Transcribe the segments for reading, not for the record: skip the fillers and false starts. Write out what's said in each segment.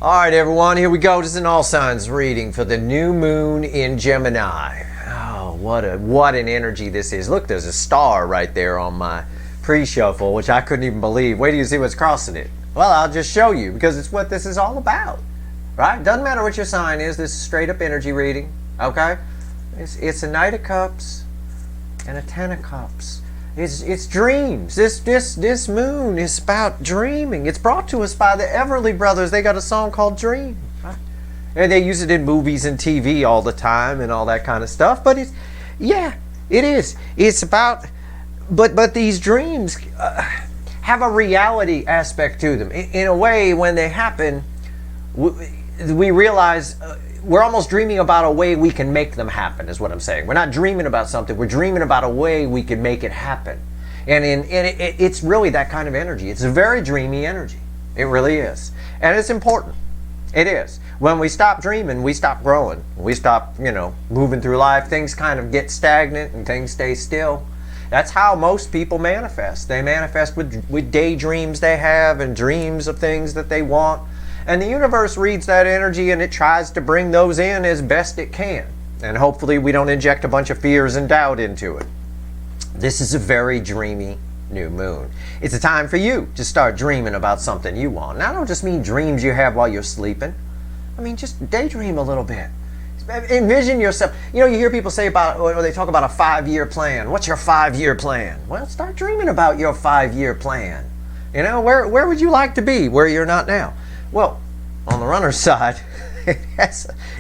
Alright everyone, here we go. This is an all signs reading for the new moon in Gemini. Oh, what an energy this is. Look, there's a star right there on my pre-shuffle, which I couldn't even believe. Wait till you see what's crossing it. Well, I'll just show you, because it's what this is all about. Right? Doesn't matter what your sign is, this is straight up energy reading. Okay? It's a Knight of Cups and a Ten of Cups. It's dreams. This moon is about dreaming. It's brought to us by the Everly Brothers. They got a song called Dream. Right? And they use it in movies and TV all the time and all that kind of stuff. But it is. It's about, but these dreams have a reality aspect to them. In a way, when they happen, we realize we're almost dreaming about a way we can make them happen, is what I'm saying. We're not dreaming about something. We're dreaming about a way we can make it happen. And it's really that kind of energy. It's a very dreamy energy. It really is. And it's important. It is. When we stop dreaming, we stop growing. We stop, moving through life. Things kind of get stagnant and things stay still. That's how most people manifest. They manifest with daydreams they have and dreams of things that they want. And the universe reads that energy and it tries to bring those in as best it can. And hopefully we don't inject a bunch of fears and doubt into it. This is a very dreamy new moon. It's a time for you to start dreaming about something you want. And I don't just mean dreams you have while you're sleeping. I mean just daydream a little bit. Envision yourself. You hear people say or they talk about a 5-year plan. What's your 5-year plan? Well, start dreaming about your 5-year plan. Where would you like to be where you're not now? Well, on the runner's side,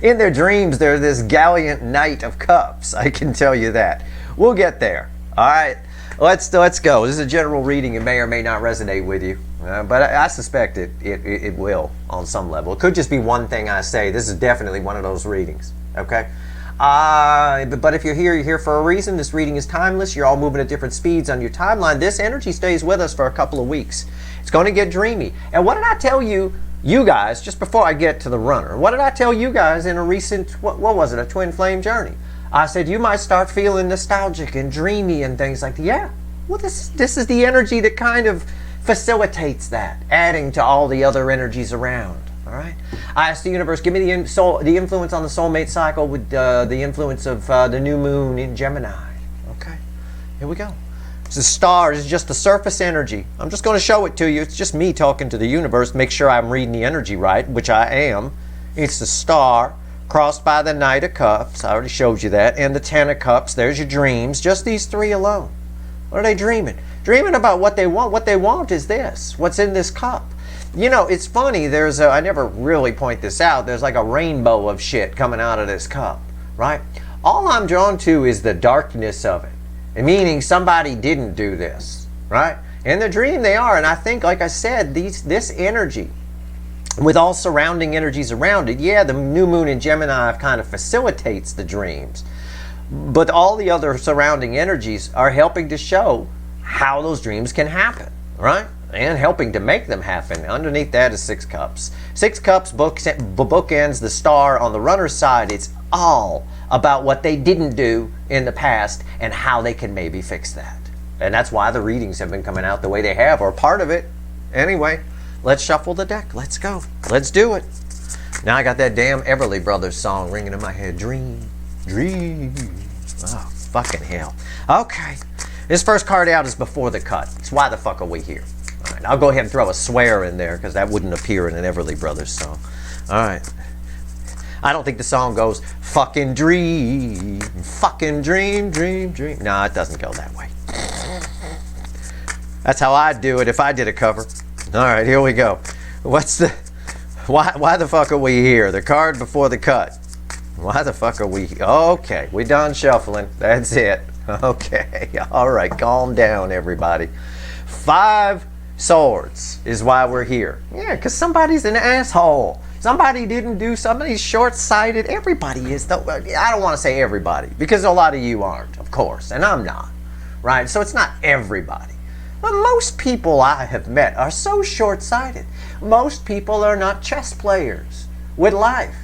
in their dreams, they're this gallant Knight of Cups. I can tell you that. We'll get there. All right, let's go. This is a general reading. It may or may not resonate with you, but I suspect it will on some level. It could just be one thing I say. This is definitely one of those readings. Okay. But if you're here for a reason. This reading is timeless. You're all moving at different speeds on your timeline. This energy stays with us for a couple of weeks. It's going to get dreamy. And what did I tell you guys, just before I get to the runner, what did I tell you guys in a recent, what was it, a twin flame journey? I said you might start feeling nostalgic and dreamy and things like that. Yeah, well this is the energy that kind of facilitates that, adding to all the other energies around. All right. I asked the universe, give me the influence on the soulmate cycle with the influence of the new moon in Gemini. Okay, here we go. It's a star. It's just the surface energy. I'm just going to show it to you. It's just me talking to the universe. Make sure I'm reading the energy right, which I am. It's the star crossed by the Knight of Cups. I already showed you that. And the Ten of Cups. There's your dreams. Just these three alone. What are they dreaming? Dreaming about what they want. What they want is this. What's in this cup? It's funny. I never really point this out. There's like a rainbow of shit coming out of this cup, right? All I'm drawn to is the darkness of it. Meaning somebody didn't do this, right? In the dream they are, and I think, like I said, this energy, with all surrounding energies around it, the new moon in Gemini kind of facilitates the dreams, but all the other surrounding energies are helping to show how those dreams can happen, right? And helping to make them happen. Underneath that is 6 cups. 6 cups bookends the star on the runner's side. It's all about what they didn't do in the past and how they can maybe fix that. And that's why the readings have been coming out the way they have, or part of it. Anyway, let's shuffle the deck. Let's go. Let's do it. Now I got that damn Everly Brothers song ringing in my head. Dream, dream. Oh, fucking hell. Okay. This first card out is Before the Cut. It's Why the Fuck Are We Here? All right, I'll go ahead and throw a swear in there because that wouldn't appear in an Everly Brothers song. All right. I don't think the song goes, fucking dream, fucking dream, dream, dream. No, it doesn't go that way. That's how I'd do it if I did a cover. All right, here we go. Why the fuck are we here? The card before the cut. Why the fuck are we here? Okay, we done shuffling. That's it. Okay, all right, calm down, everybody. 5 swords is why we're here. Yeah, because somebody's an asshole. Somebody didn't do something. Short-sighted. Everybody is, though. I don't want to say everybody, because a lot of you aren't, of course, and I'm not, right? So it's not everybody. But most people I have met are so short-sighted. Most people are not chess players with life.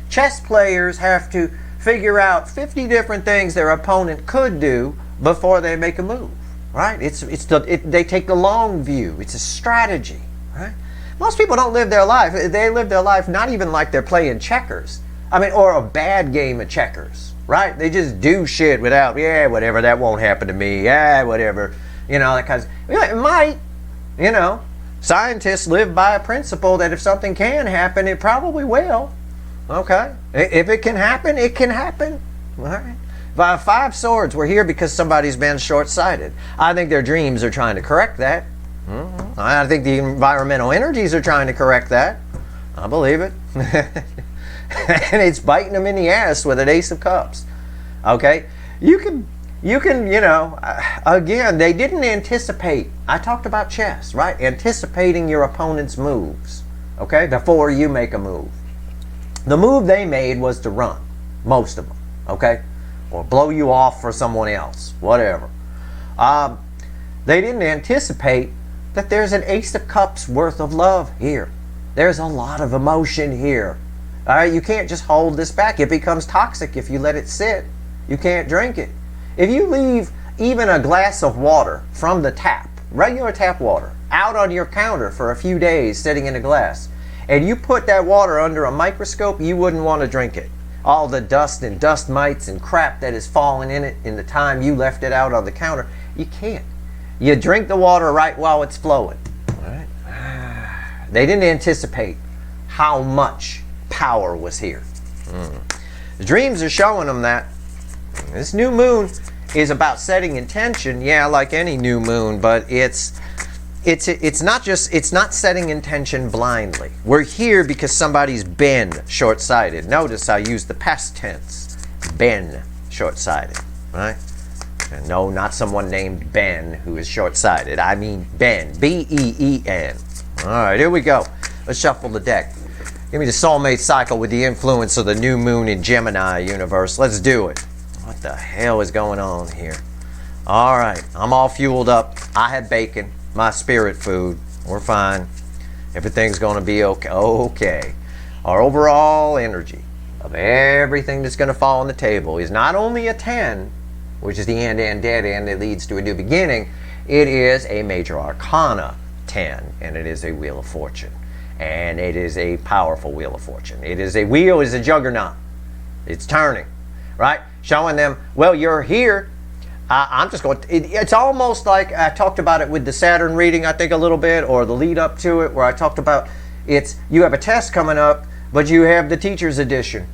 Chess players have to figure out 50 different things their opponent could do before they make a move, right? They take the long view. It's a strategy, right? Most people don't live their life. They live their life not even like they're playing checkers. I mean, or a bad game of checkers, right? They just do shit without, yeah, whatever, that won't happen to me, yeah, whatever. You know, that kind of, yeah, it might, you know. Scientists live by a principle that if something can happen, it probably will. Okay? If it can happen, it can happen. All right? By 5 swords, we're here because somebody's been short-sighted. I think their dreams are trying to correct that. I think the environmental energies are trying to correct that. I believe it. And it's biting them in the ass with an Ace of Cups. Okay? You can, you know, again, they didn't anticipate. I talked about chess, right? Anticipating your opponent's moves, okay, before you make a move. The move they made was to run, most of them, okay? Or blow you off for someone else, whatever. They didn't anticipate that there's an Ace of Cups worth of love here. There's a lot of emotion here. All right, you can't just hold this back. It becomes toxic if you let it sit. You can't drink it. If you leave even a glass of water from the tap, regular tap water, out on your counter for a few days sitting in a glass, and you put that water under a microscope, you wouldn't want to drink it. All the dust and dust mites and crap that has fallen in it in the time you left it out on the counter, you can't. You drink the water right while it's flowing. All right? They didn't anticipate how much power was here. The dreams are showing them that. This new moon is about setting intention, yeah, like any new moon, but it's not setting intention blindly. We're here because somebody's been short-sighted. Notice I use the past tense. Been short-sighted, right? And no, not someone named Ben who is short-sighted. I mean Ben, B-E-E-N. All right, here we go. Let's shuffle the deck. Give me the soulmate cycle with the influence of the new moon in Gemini universe. Let's do it. What the hell is going on here? All right, I'm all fueled up. I had bacon, my spirit food. We're fine. Everything's going to be okay. Okay. Our overall energy of everything that's going to fall on the table is not only a 10, which is the end, dead end that leads to a new beginning. It is a major arcana 10, and it is a wheel of fortune. And it is a powerful wheel of fortune. It is a wheel, is a juggernaut. It's turning, right? Showing them, well, you're here. I'm just going, it's almost like I talked about it with the Saturn reading, I think a little bit, or the lead up to it, where I talked about you have a test coming up, but you have the teacher's edition.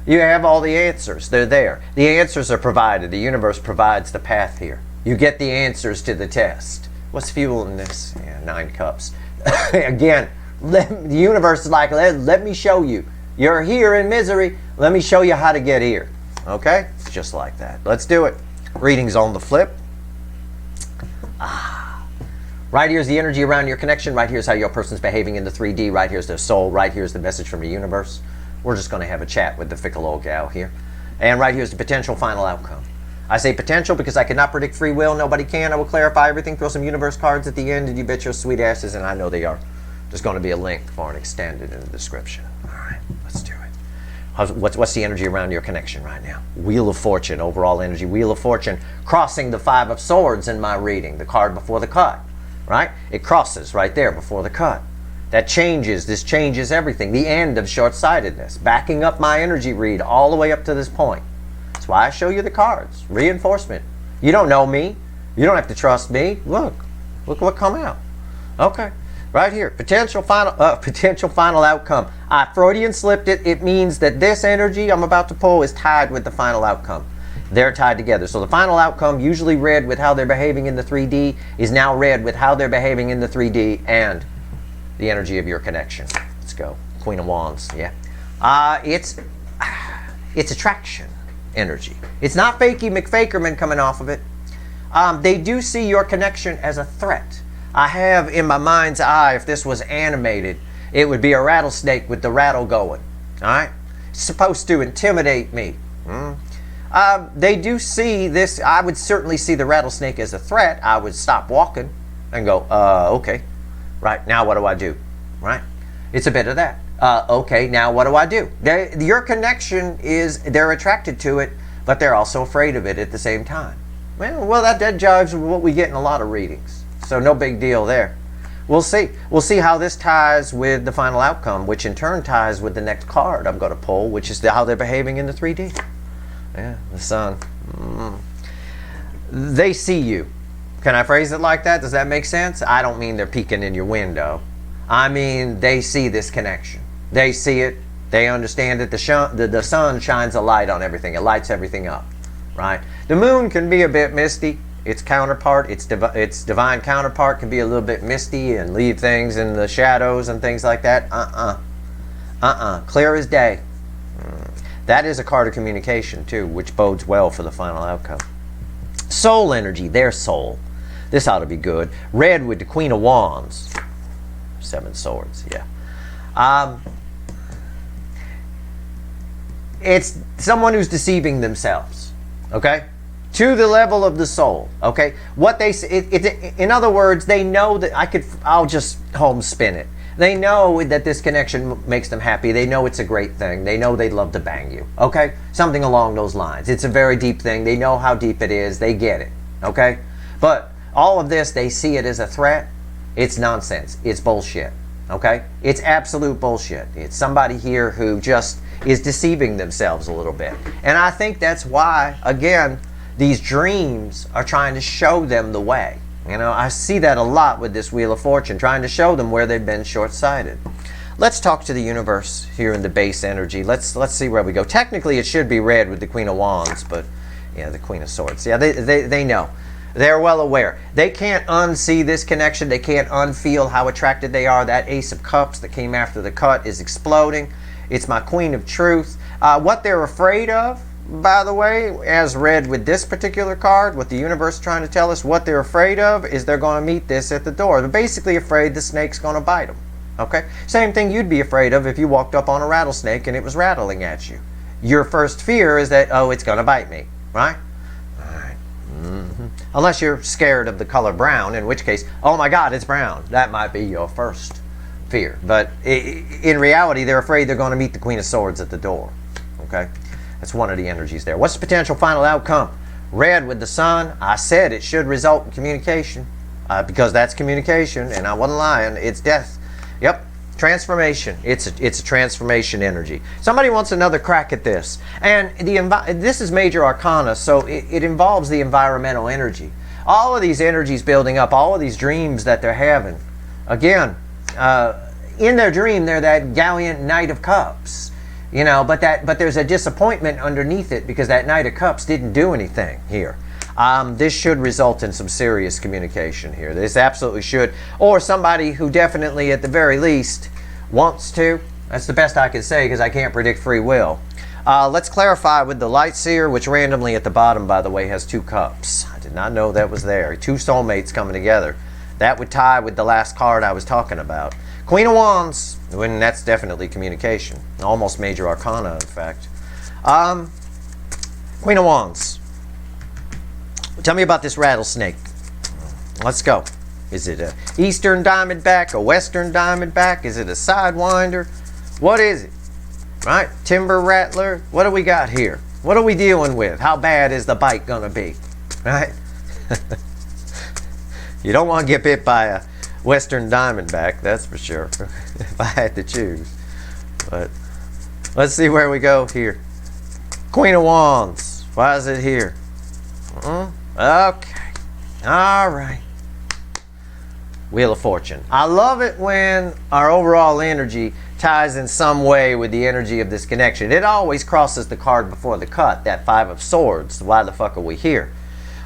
You have all the answers. They're there. The answers are provided. The universe provides the path here. You get the answers to the test. What's fueling this? Yeah, 9 cups. Again, the universe is like, let me show you. You're here in misery. Let me show you how to get here. Okay? It's just like that. Let's do it. Readings on the flip. Right here's the energy around your connection. Right here's how your person's behaving in the 3D. Right here's their soul. Right here's the message from the universe. We're just going to have a chat with the fickle old gal here. And right here's the potential final outcome. I say potential because I cannot predict free will. Nobody can. I will clarify everything. Throw some universe cards at the end, and you bet your sweet asses, and I know they are. There's going to be a link for an extended in the description. All right, let's do it. What's the energy around your connection right now? Wheel of Fortune, overall energy. Wheel of Fortune crossing the 5 of Swords in my reading, the card before the cut, right? It crosses right there before the cut. That changes, this changes everything. The end of short-sightedness, backing up my energy read all the way up to this point. That's why I show you the cards. Reinforcement. You don't know me. You don't have to trust me. Look what come out. Okay. Right here, potential final outcome. I Freudian slipped it. It means that this energy I'm about to pull is tied with the final outcome. They're tied together. So the final outcome, usually read with how they're behaving in the 3D, is now read with how they're behaving in the 3D and the energy of your connection. Let's go. Queen of Wands. Yeah. It's attraction energy. It's not fakey McFakerman coming off of it. They do see your connection as a threat. I have in my mind's eye, if this was animated, it would be a rattlesnake with the rattle going. All right? It's supposed to intimidate me. They do see this. I would certainly see the rattlesnake as a threat. I would stop walking and go, okay. Right, now what do I do? Right? It's a bit of that. Okay, now what do I do? Your connection is, they're attracted to it, but they're also afraid of it at the same time. Well, that jives with what we get in a lot of readings. So no big deal there. We'll see. We'll see how this ties with the final outcome, which in turn ties with the next card I'm going to pull, which is how they're behaving in the 3D. Yeah, the sun. They see you. Can I phrase it like that? Does that make sense? I don't mean they're peeking in your window. I mean they see this connection. They see it. They understand that the sun shines a light on everything. It lights everything up, right? The moon can be a bit misty. Its counterpart, its divine counterpart, can be a little bit misty and leave things in the shadows and things like that. Clear as day. That is a card of communication too, which bodes well for the final outcome. Soul energy, their soul. This ought to be good. Red with the Queen of Wands. 7 swords, yeah. It's someone who's deceiving themselves, okay? To the level of the soul, okay? What they in other words, they know that I'll just home spin it. They know that this connection makes them happy. They know it's a great thing. They know they'd love to bang you, okay? Something along those lines. It's a very deep thing. They know how deep it is. They get it, okay? But all of this, they see it as a threat. It's nonsense. It's bullshit, okay? It's absolute bullshit. It's somebody here who just is deceiving themselves a little bit. And I think that's why, again, these dreams are trying to show them the way. You know, I see that a lot with this Wheel of Fortune, trying to show them where they've been short-sighted. Let's talk to the universe here in the base energy. Let's see where we go. Technically, it should be red with the Queen of Wands, but yeah, the Queen of Swords. Yeah, they know. They're well aware. They can't unsee this connection. They can't unfeel how attracted they are. That Ace of Cups that came after the cut is exploding. It's my Queen of Truth. What they're afraid of, by the way, as read with this particular card, what the universe is trying to tell us, what they're afraid of is they're going to meet this at the door. They're basically afraid the snake's going to bite them. Okay? Same thing you'd be afraid of if you walked up on a rattlesnake and it was rattling at you. Your first fear is that, oh, it's going to bite me. Right? All right. Unless you're scared of the color brown, in which case, oh my God, it's brown. That might be your first fear. But in reality, they're afraid they're going to meet the Queen of Swords at the door. Okay? That's one of the energies there. What's the potential final outcome? Red with the sun. I said it should result in communication because that's communication, and I wasn't lying. It's death. Yep. Transformation. It's a transformation energy. Somebody wants another crack at this. And this is major arcana, so it involves the environmental energy. All of these energies building up, all of these dreams that they're having. Again, in their dream, they're that gallant Knight of Cups. You know, but there's a disappointment underneath it because that Knight of Cups didn't do anything here. This should result in some serious communication here. This absolutely should. Or somebody who definitely, at the very least, wants to. That's the best I can say because I can't predict free will. Let's clarify with the Light Seer, which randomly at the bottom, by the way, has 2 cups. I did not know that was there. 2 soulmates coming together. That would tie with the last card I was talking about. Queen of Wands, and that's definitely communication. Almost major arcana, in fact. Queen of Wands. Tell me about this rattlesnake. Let's go. Is it a Eastern Diamondback, a Western Diamondback? Is it a Sidewinder? What is it? Right? Timber Rattler? What do we got here? What are we dealing with? How bad is the bite going to be? Right? You don't want to get bit by a Western Diamondback, that's for sure, if I had to choose. But let's see where we go here. Queen of Wands. Why is it here? Okay. All right. Wheel of Fortune. I love it when our overall energy ties in some way with the energy of this connection. It always crosses the card before the cut, that 5 of Swords. Why the fuck are we here?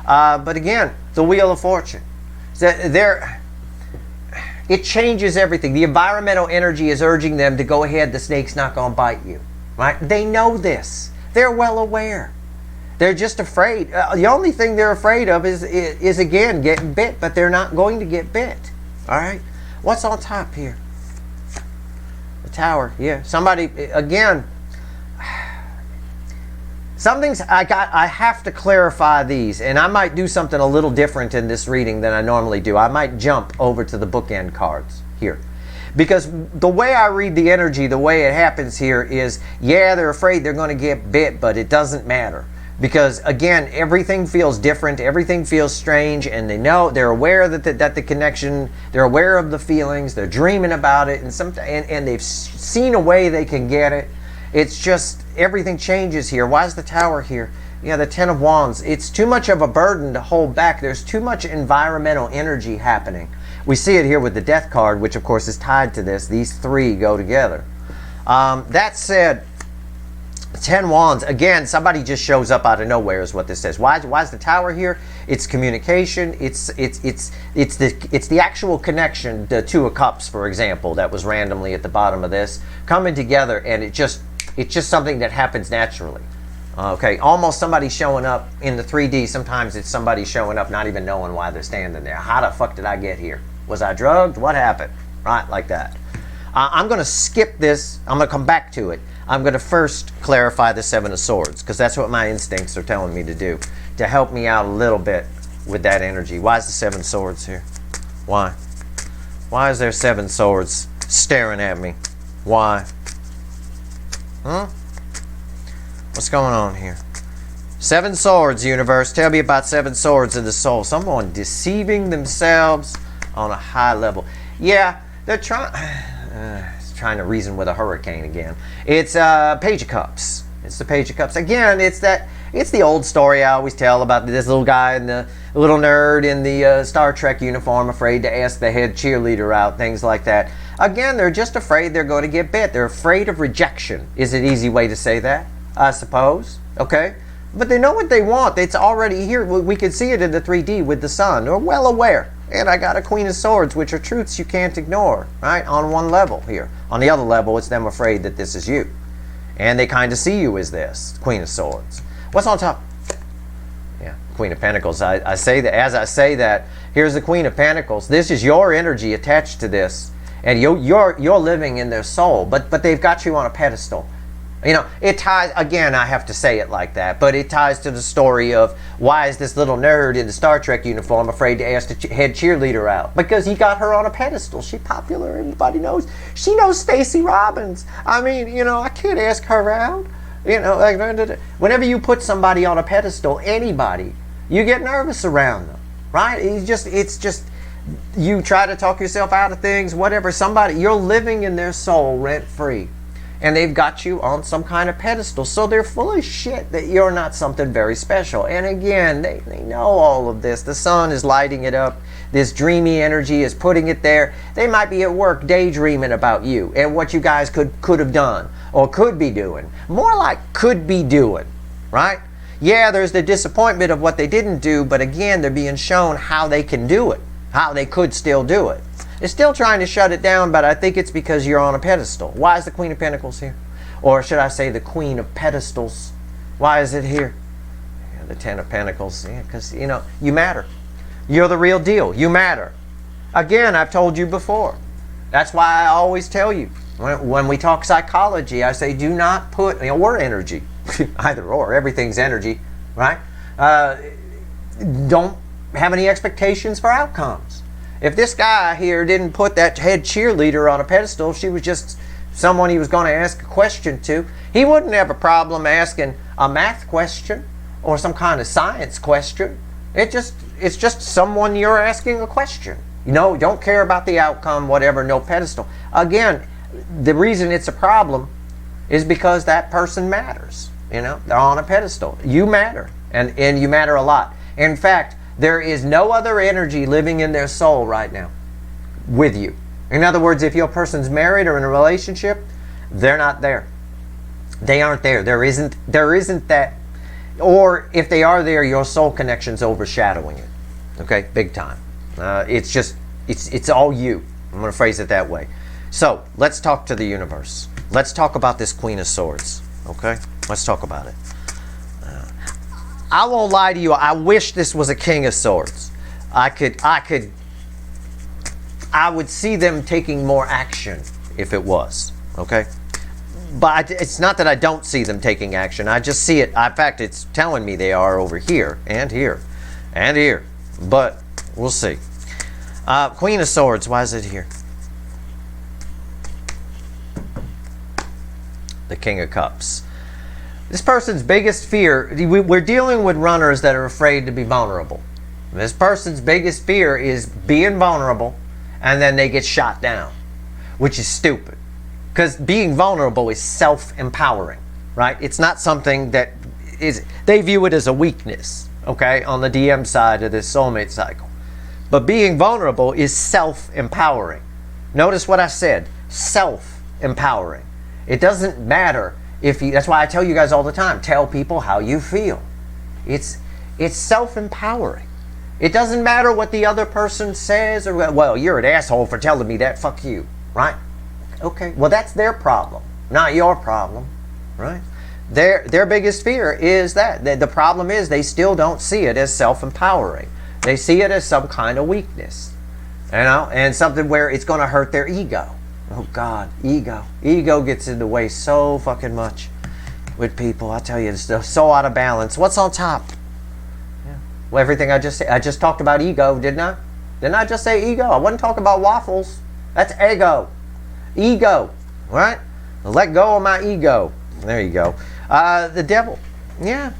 But again, the Wheel of Fortune. It changes everything. The environmental energy is urging them to go ahead. The snake's not going to bite you. Right? They know this. They're well aware. They're just afraid. The only thing they're afraid of is again, getting bit, but they're not going to get bit. All right? What's on top here? The Tower. Yeah. Somebody, again, I have to clarify these, and I might do something a little different in this reading than I normally do. I might jump over to the bookend cards here. Because the way I read the energy, the way it happens here is, yeah, they're afraid they're going to get bit, but it doesn't matter. Because again, everything feels different, everything feels strange, and they're aware that the connection, they're aware of the feelings, they're dreaming about it, and they've seen a way they can get it. It's just everything changes here. Why is the Tower here? Yeah, the Ten of Wands. It's too much of a burden to hold back. There's too much environmental energy happening. We see it here with the Death card, which of course is tied to this. These three go together. That said, 10 Wands, again, somebody just shows up out of nowhere is what this says. Why is the Tower here? It's communication. It's the actual connection. The Two of Cups, for example, that was randomly at the bottom of this, coming together, and it's just something that happens naturally. Okay, almost somebody showing up in the 3D. Sometimes it's somebody showing up not even knowing why they're standing there. How the fuck did I get here? Was I drugged? What happened? Right, like that. I'm going to skip this. I'm going to come back to it. I'm going to first clarify the Seven of Swords, because that's what my instincts are telling me to do, to help me out a little bit with that energy. Why is the Seven Swords here? Why? Why is there 7 swords staring at me? Why? What's going on here? 7 swords, universe. Tell me about 7 swords in the soul. Someone deceiving themselves on a high level. Yeah, they're trying to reason with a hurricane again. It's Page of Cups. It's the Page of Cups. Again, it's the old story I always tell about this little guy and the little nerd in the Star Trek uniform afraid to ask the head cheerleader out, things like that. Again, they're just afraid they're going to get bit. They're afraid of rejection is an easy way to say that, I suppose. Okay? But they know what they want. It's already here. We can see it in the 3D with the sun. They're well aware. And I got a Queen of Swords, which are truths you can't ignore, right? On one level here. On the other level, it's them afraid that this is you. And they kind of see you as this, Queen of Swords. What's on top? Yeah, Queen of Pentacles. I say that, as I say that, here's the Queen of Pentacles. This is your energy attached to this. And you're living in their soul. But they've got you on a pedestal. You know, it ties, again, I have to say it like that, but it ties to the story of why is this little nerd in the Star Trek uniform afraid to ask the head cheerleader out? Because he got her on a pedestal. She's popular. Everybody knows. She knows Stacey Robbins. I mean, you know, I can't ask her out. You know, like, whenever you put somebody on a pedestal, anybody, you get nervous around them, right? It's just, you try to talk yourself out of things, whatever. You're living in their soul rent-free. And they've got you on some kind of pedestal. So they're full of shit that you're not something very special. And again, they know all of this. The sun is lighting it up. This dreamy energy is putting it there. They might be at work daydreaming about you and what you guys could have done or could be doing. More like could be doing, right? Yeah, there's the disappointment of what they didn't do, but again, they're being shown how they can do it, how they could still do it. They're still trying to shut it down, but I think it's because you're on a pedestal. Why is the Queen of Pentacles here? Or should I say the Queen of Pedestals? Why is it here? Yeah, the 10 of Pentacles. Yeah, because, you know, you matter. You're the real deal. You matter. Again, I've told you before. That's why I always tell you. When we talk psychology, I say do not put, or energy. Either or. Everything's energy, right? Don't have any expectations for outcomes. If this guy here didn't put that head cheerleader on a pedestal, she was just someone he was going to ask a question to, he wouldn't have a problem asking a math question or some kind of science question. It's just someone you're asking a question. You know, don't care about the outcome, whatever, no pedestal. Again, the reason it's a problem is because that person matters. You know, they're on a pedestal. You matter, and you matter a lot. In fact, there is no other energy living in their soul right now with you. In other words, if your person's married or in a relationship, they're not there. They aren't there. There isn't that. Or if they are there, your soul connection's overshadowing it. Okay, big time. It's all you. I'm going to phrase it that way. So let's talk to the universe. Let's talk about this Queen of Swords. Okay, let's talk about it. I won't lie to you. I wish this was a King of Swords. I would see them taking more action if it was. Okay? But it's not that I don't see them taking action. I just see it. In fact, it's telling me they are over here and here and here. But we'll see. Queen of Swords. Why is it here? The King of Cups. This person's biggest fear, we're dealing with runners that are afraid to be vulnerable. This person's biggest fear is being vulnerable and then they get shot down, which is stupid. Because being vulnerable is self-empowering, right? It's not something that is, they view it as a weakness, okay, on the DM side of this soulmate cycle. But being vulnerable is self-empowering. Notice what I said, self-empowering. It doesn't matter if you, that's why I tell you guys all the time, tell people how you feel. It's self-empowering. It doesn't matter what the other person says or, well, you're an asshole for telling me that, fuck you, right? Okay, well, that's their problem, not your problem, right? Their biggest fear is that. The problem is they still don't see it as self-empowering. They see it as some kind of weakness, you know, and something where it's going to hurt their ego. Oh, God, ego. Ego gets in the way so fucking much with people. I tell you, it's so out of balance. What's on top? Yeah. Well, everything I just said. I just talked about ego, didn't I? Didn't I just say ego? I wasn't talking about waffles. That's ego. Ego, right? Let go of my ego. There you go. The devil. Yeah.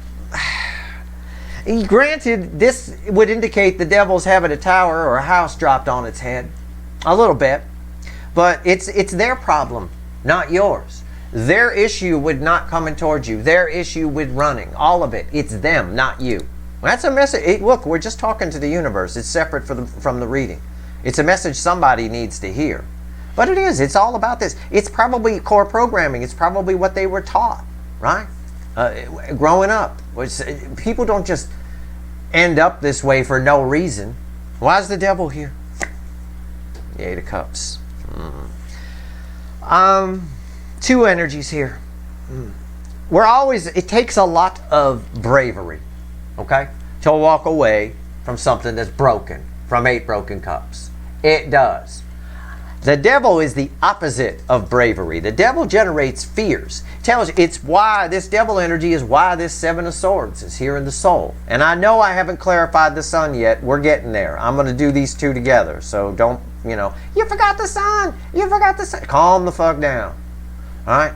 Granted, this would indicate the devil's having a tower or a house dropped on its head. A little bit. But it's their problem, not yours. Their issue with not coming towards you. Their issue with running. All of it. It's them, not you. That's a message. Look, we're just talking to the universe. It's separate from the reading. It's a message somebody needs to hear. But it is. It's all about this. It's probably core programming. It's probably what they were taught, right? Growing up. People don't just end up this way for no reason. Why is the devil here? The Eight of Cups. Two energies here. It takes a lot of bravery, okay, to walk away from something that's broken, from 8 broken cups. It does. The devil is the opposite of bravery. The devil generates fears. Tells you it's why this devil energy is why this 7 of Swords is here in the soul. And I know I haven't clarified the sun yet. We're getting there. I'm going to do these two together. So don't, you forgot the sun. You forgot the sun. Calm the fuck down. All right?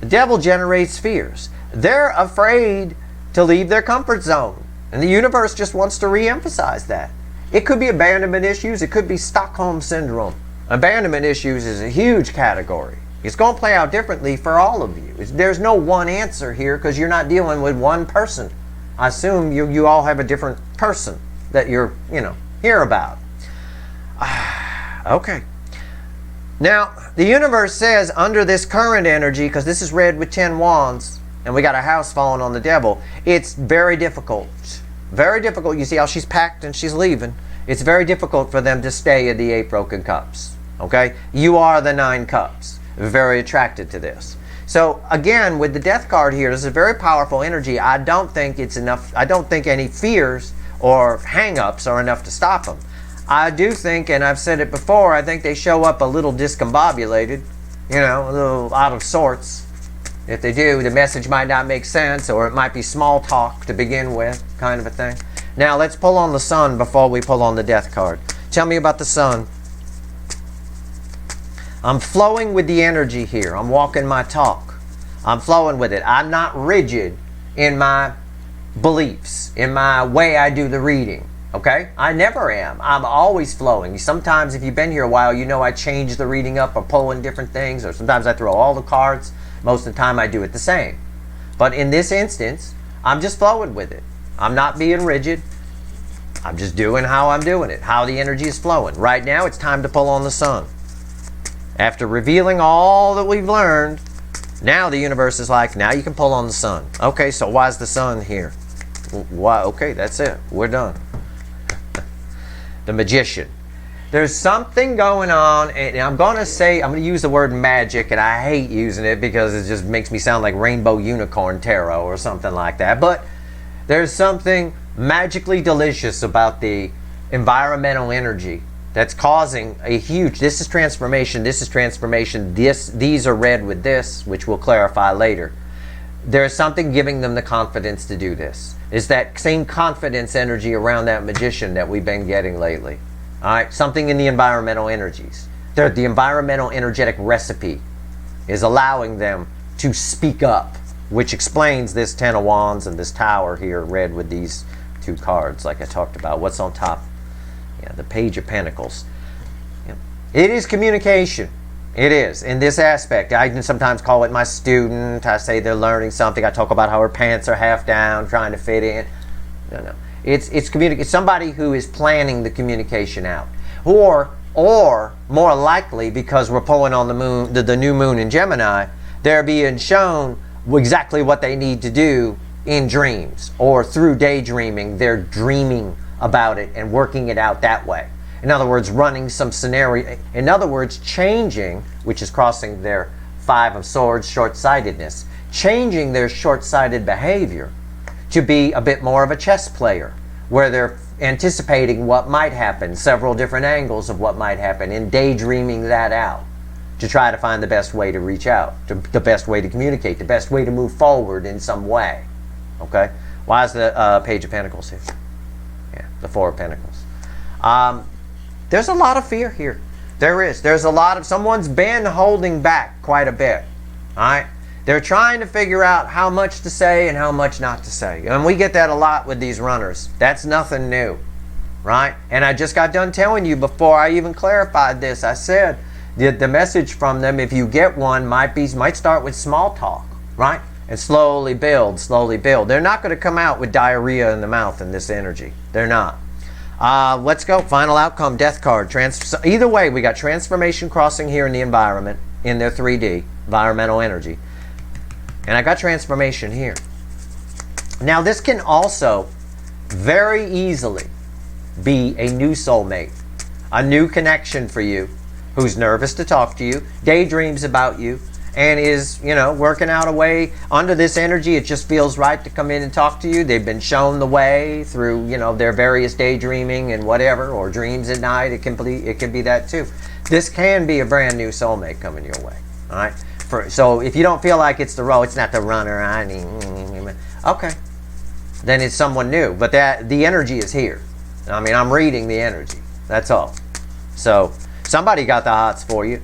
The devil generates fears. They're afraid to leave their comfort zone. And the universe just wants to re-emphasize that. It could be abandonment issues. It could be Stockholm Syndrome. Abandonment issues is a huge category. It's going to play out differently for all of you. There's no one answer here because you're not dealing with one person. I assume you all have a different person that you're, hear about. Okay. Now, the universe says under this current energy, because this is read with 10 wands, and we got a house falling on the devil, it's very difficult. Very difficult. You see how she's packed and she's leaving. It's very difficult for them to stay in the 8 broken cups. Okay? You are the 9 cups. Very attracted to this. So again, with the death card here, this is a very powerful energy. I don't think it's enough. I don't think any fears or hang-ups are enough to stop them. I do think, and I've said it before, I think they show up a little discombobulated, a little out of sorts. If they do, the message might not make sense, or it might be small talk to begin with, kind of a thing. Now, let's pull on the sun before we pull on the death card. Tell me about the sun. I'm flowing with the energy here. I'm walking my talk. I'm flowing with it. I'm not rigid in my beliefs, in my way I do the reading. Okay? I never am. I'm always flowing. Sometimes, if you've been here a while, I change the reading up or pull in different things, or sometimes I throw all the cards. Most of the time, I do it the same. But in this instance, I'm just flowing with it. I'm not being rigid. I'm just doing how I'm doing it, how the energy is flowing. Right now, it's time to pull on the sun. After revealing all that we've learned, now the universe is like, now you can pull on the sun. Okay, so why is the sun here? Why? Okay, that's it. We're done. The Magician. There's something going on, and I'm going to use the word magic, and I hate using it because it just makes me sound like Rainbow Unicorn Tarot or something like that. But there's something magically delicious about the environmental energy that's causing a huge, this is transformation, these are read with this, which we'll clarify later. There's something giving them the confidence to do this. It's that same confidence energy around that Magician that we've been getting lately. All right, something in the environmental energies. The environmental energetic recipe is allowing them to speak up which explains this 10 of Wands and this Tower here read with these two cards like I talked about. What's on top? Yeah, the Page of Pentacles. Yeah. It is communication. It is. In this aspect, I can sometimes call it my student. I say they're learning something. I talk about how her pants are half down, trying to fit in. No. It's somebody who is planning the communication out. Or more likely, because we're pulling on the moon, the new moon in Gemini, they're being shown exactly what they need to do in dreams, or through daydreaming. They're dreaming about it and working it out that way. In other words, running some scenario. In other words, changing, which is crossing their Five of Swords, short-sightedness, changing their short-sighted behavior to be a bit more of a chess player, where they're anticipating what might happen, several different angles of what might happen, and daydreaming that out to try to find the best way to reach out, the best way to communicate, the best way to move forward in some way. Okay? Why is the Page of Pentacles here? Yeah, the Four of Pentacles. There's a lot of fear here. There is. There's a lot of, someone's been holding back quite a bit. All right? They're trying to figure out how much to say and how much not to say. And we get that a lot with these runners. That's nothing new. Right? And I just got done telling you before I even clarified this. I said the message from them, if you get one, might start with small talk. Right? And slowly build, slowly build. They're not going to come out with diarrhea in the mouth in this energy. They're not. Let's go. Final outcome, Death card. Either way, we got transformation crossing here in the environment, in their 3D, environmental energy. And I got transformation here. Now, this can also very easily be a new soulmate, a new connection for you, who's nervous to talk to you, daydreams about you, and is, working out a way under this energy. It just feels right to come in and talk to you. They've been shown the way through, their various daydreaming and whatever, or dreams at night. It can be that too. This can be a brand new soulmate coming your way. All right. So if you don't feel like it's not the runner. Okay. Then it's someone new. But the energy is here. I mean, I'm reading the energy. That's all. So somebody got the hots for you,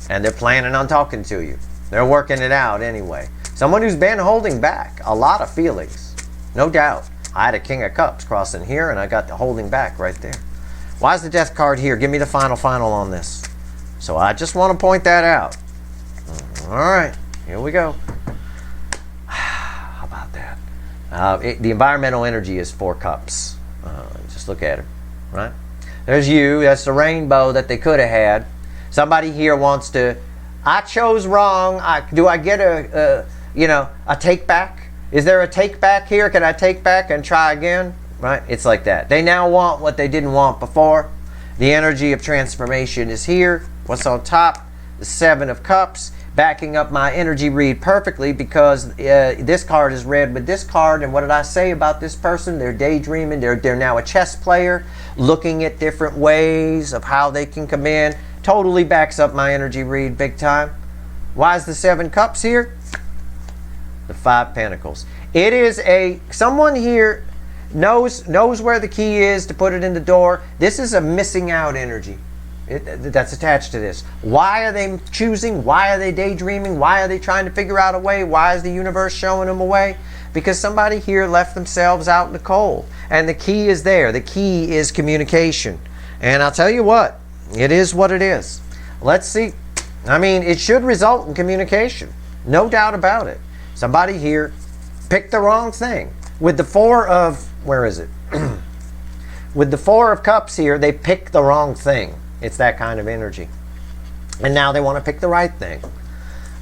and they're planning on talking to you. They're working it out anyway. Someone who's been holding back a lot of feelings, no doubt. I had a King of Cups crossing here, and I got the holding back right there. Why is the Death card here? Give me the final on this. So I just want to point that out. All right, here we go. How about that? The environmental energy is 4 cups. Just look at her, right? There's you. That's the rainbow that they could have had. Somebody here wants to, I chose wrong. Do I get a take back? Is there a take back here? Can I take back and try again? Right? It's like that. They now want what they didn't want before. The energy of transformation is here. What's on top? The 7 of Cups. Backing up my energy read perfectly, because this card is read with this card. And what did I say about this person? They're daydreaming. They're now a chess player, looking at different ways of how they can come in. Totally backs up my energy read big time. Why is the 7 cups here? The 5 pentacles. It is someone here knows where the key is to put it in the door. This is a missing out energy that's attached to this. Why are they choosing? Why are they daydreaming? Why are they trying to figure out a way? Why is the universe showing them a way? Because somebody here left themselves out in the cold. And the key is there. The key is communication. And I'll tell you what. It is what it is. Let's see. I mean, it should result in communication. No doubt about it. Somebody here picked the wrong thing. With the 4 of, where is it? With the 4 of Cups here, they picked the wrong thing. It's that kind of energy. And now they want to pick the right thing.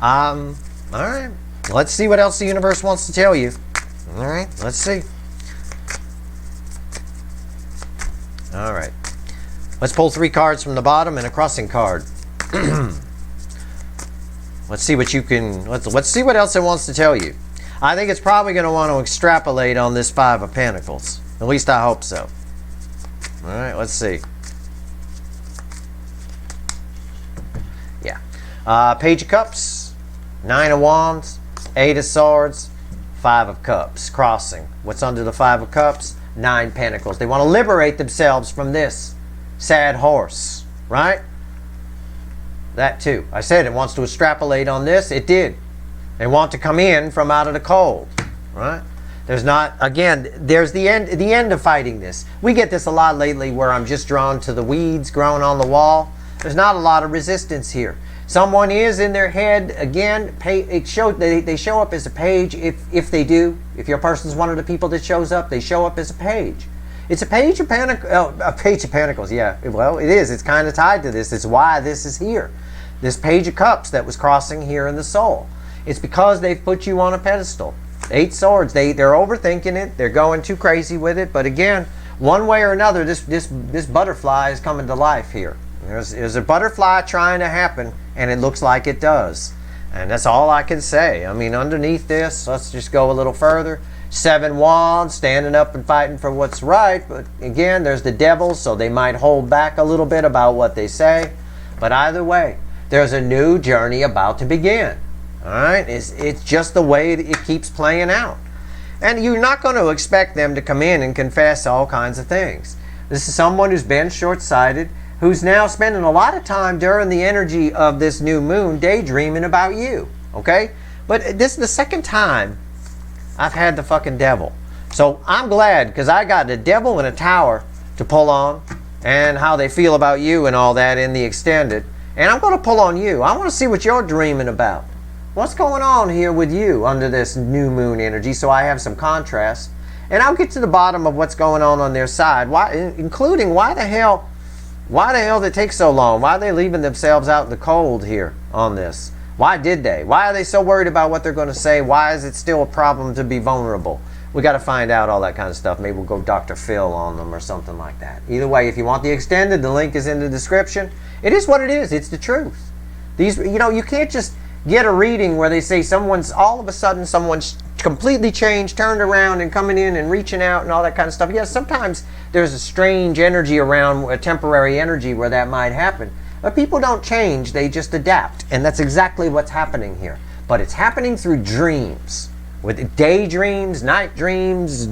All right. Let's see what else the universe wants to tell you. All right. Let's see. All right. Let's pull 3 cards from the bottom and a crossing card. Let's see what you can. Let's see what else it wants to tell you. I think it's probably going to want to extrapolate on this 5 of Pentacles. At least I hope so. All right, let's see. Yeah. Page of Cups, 9 of Wands, 8 of Swords, 5 of Cups. Crossing. What's under the 5 of Cups? 9 Pentacles. They want to liberate themselves from this sad horse, right? That too. I said it wants to extrapolate on this. It did. They want to come in from out of the cold, right? There's not, again, there's the end of fighting this. We get this a lot lately where I'm just drawn to the weeds growing on the wall. There's not a lot of resistance here. Someone is in their head, again, they show up as a page if they do. If your person's one of the people that shows up, they show up as a page. It's a page of pentacles, yeah. Well, it is. It's kind of tied to this. It's why this is here. This page of cups that was crossing here in the soul. It's because they've put you on a pedestal. 8 swords. They're overthinking it. They're going too crazy with it. But again, one way or another, this butterfly is coming to life here. There's a butterfly trying to happen, and it looks like it does. And that's all I can say. I mean, underneath this, let's just go a little further. 7 wands, standing up and fighting for what's right. But again, there's the devil, so they might hold back a little bit about what they say. But either way, there's a new journey about to begin. All right? It's just the way it keeps playing out. And you're not going to expect them to come in and confess all kinds of things. This is someone who's been short-sighted, who's now spending a lot of time during the energy of this new moon daydreaming about you. Okay? But this is the second time I've had the fucking devil. So I'm glad, because I got the devil and a tower to pull on, and how they feel about you and all that in the extended. And I'm going to pull on you. I want to see what you're dreaming about. What's going on here with you under this new moon energy, so I have some contrast. And I'll get to the bottom of what's going on their side, including why the hell did it take so long? Why are they leaving themselves out in the cold here on this? Why did they? Why are they so worried about what they're going to say? Why is it still a problem to be vulnerable? We got to find out all that kind of stuff. Maybe we'll go Dr. Phil on them or something like that. Either way, if you want the extended, the link is in the description. It is what it is. It's the truth. You can't just get a reading where they say all of a sudden someone's completely changed, turned around, and coming in and reaching out and all that kind of stuff. Yes, sometimes there's a strange energy around, a temporary energy where that might happen. But people don't change, they just adapt. And that's exactly what's happening here. But it's happening through dreams. With daydreams, night dreams,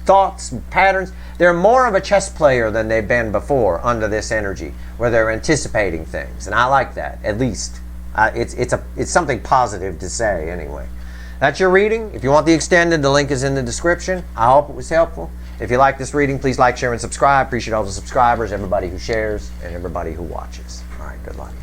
thoughts, patterns. They're more of a chess player than they've been before under this energy, where they're anticipating things. And I like that, at least. It's something positive to say, anyway. That's your reading. If you want the extended, the link is in the description. I hope it was helpful. If you like this reading, please like, share, and subscribe. Appreciate all the subscribers, everybody who shares, and everybody who watches. All right, good luck.